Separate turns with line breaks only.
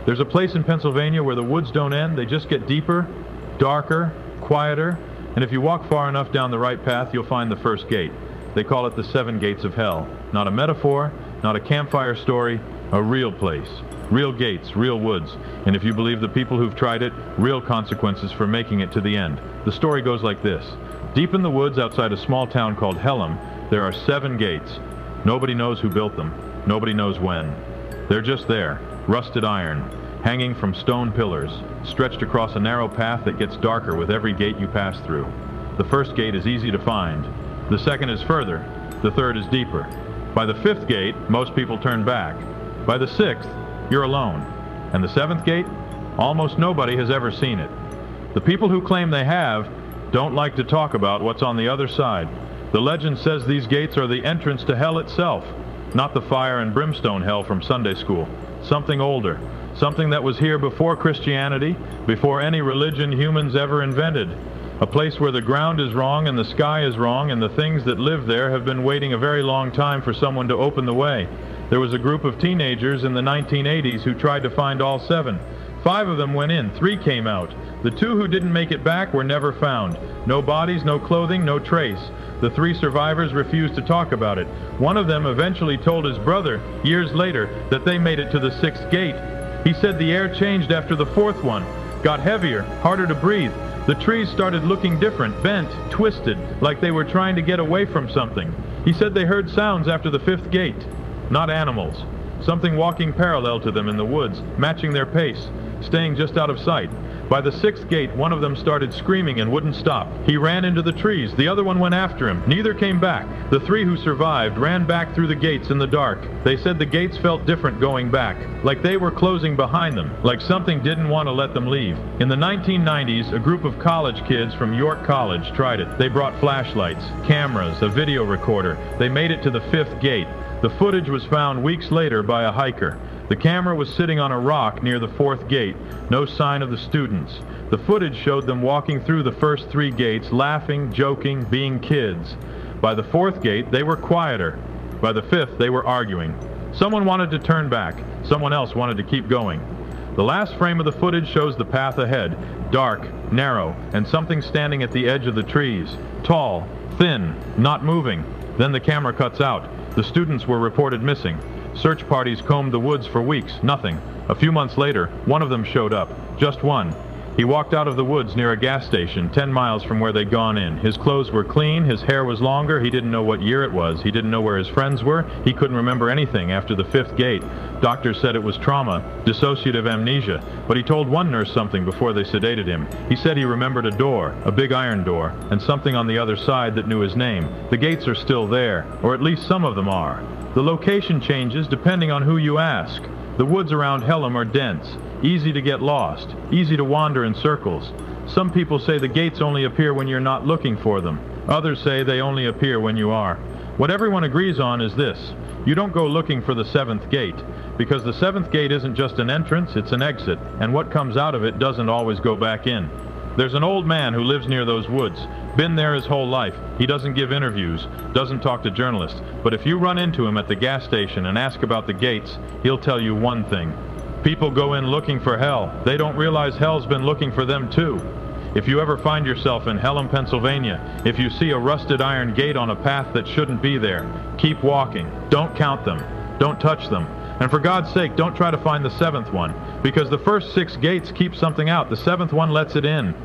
There's a place in Pennsylvania where the woods don't end, they just get deeper, darker, quieter, and if you walk far enough down the right path, you'll find the first gate. They call it the 7 Gates of Hell. Not a metaphor, not a campfire story, a real place. Real gates, real woods, and if you believe the people who've tried it, real consequences for making it to the end. The story goes like this. Deep in the woods outside a small town called Hellam, there are 7 gates. Nobody knows who built them. Nobody knows when. They're just there, rusted iron, hanging from stone pillars, stretched across a narrow path that gets darker with every gate you pass through. The first gate is easy to find. The second is further. The third is deeper. By the 5th gate, most people turn back. By the 6th, you're alone. And the 7th gate? Almost nobody has ever seen it. The people who claim they have don't like to talk about what's on the other side. The legend says these gates are the entrance to hell itself, not the fire and brimstone hell from Sunday school. Something older, something that was here before Christianity, before any religion humans ever invented. A place where the ground is wrong and the sky is wrong, and the things that live there have been waiting a very long time for someone to open the way. There was a group of teenagers in the 1980s who tried to find all 7. 5 of them went in, 3 came out. The 2 who didn't make it back were never found. No bodies, no clothing, no trace. The 3 survivors refused to talk about it. One of them eventually told his brother, years later, that they made it to the 6th gate. He said the air changed after the 4th one, got heavier, harder to breathe. The trees started looking different, bent, twisted, like they were trying to get away from something. He said they heard sounds after the 5th gate. Not animals. Something walking parallel to them in the woods, matching their pace, staying just out of sight. By the 6th gate, one of them started screaming and wouldn't stop. He ran into the trees. The other one went after him. Neither came back. The 3 who survived ran back through the gates in the dark. They said the gates felt different going back, like they were closing behind them, like something didn't want to let them leave. In the 1990s, a group of college kids from York College tried it. They brought flashlights, cameras, a video recorder. They made it to the 5th gate. The footage was found weeks later by a hiker. The camera was sitting on a rock near the 4th gate, no sign of the students. The footage showed them walking through the first 3 gates, laughing, joking, being kids. By the 4th gate, they were quieter. By the 5th, they were arguing. Someone wanted to turn back. Someone else wanted to keep going. The last frame of the footage shows the path ahead, dark, narrow, and something standing at the edge of the trees. Tall, thin, not moving. Then the camera cuts out. The students were reported missing. Search parties combed the woods for weeks, nothing. A few months later, one of them showed up. Just one. He walked out of the woods near a gas station 10 miles from where they'd gone in. His clothes were clean, his hair was longer, he didn't know what year it was, he didn't know where his friends were, he couldn't remember anything after the 5th gate. Doctors said it was trauma, dissociative amnesia, but he told one nurse something before they sedated him. He said he remembered a door, a big iron door, and something on the other side that knew his name. The gates are still there, or at least some of them are. The location changes depending on who you ask. The woods around Hellam are dense, easy to get lost, easy to wander in circles. Some people say the gates only appear when you're not looking for them. Others say they only appear when you are. What everyone agrees on is this: you don't go looking for the 7th gate, because the 7th gate isn't just an entrance, it's an exit, and what comes out of it doesn't always go back in. There's an old man who lives near those woods, been there his whole life. He doesn't give interviews, doesn't talk to journalists, but if you run into him at the gas station and ask about the gates, he'll tell you one thing. People go in looking for hell. They don't realize hell's been looking for them too. If you ever find yourself in Hellam, Pennsylvania, if you see a rusted iron gate on a path that shouldn't be there, keep walking. Don't count them. Don't touch them. And for God's sake, don't try to find the 7th one, because the first 6 gates keep something out. The 7th one lets it in.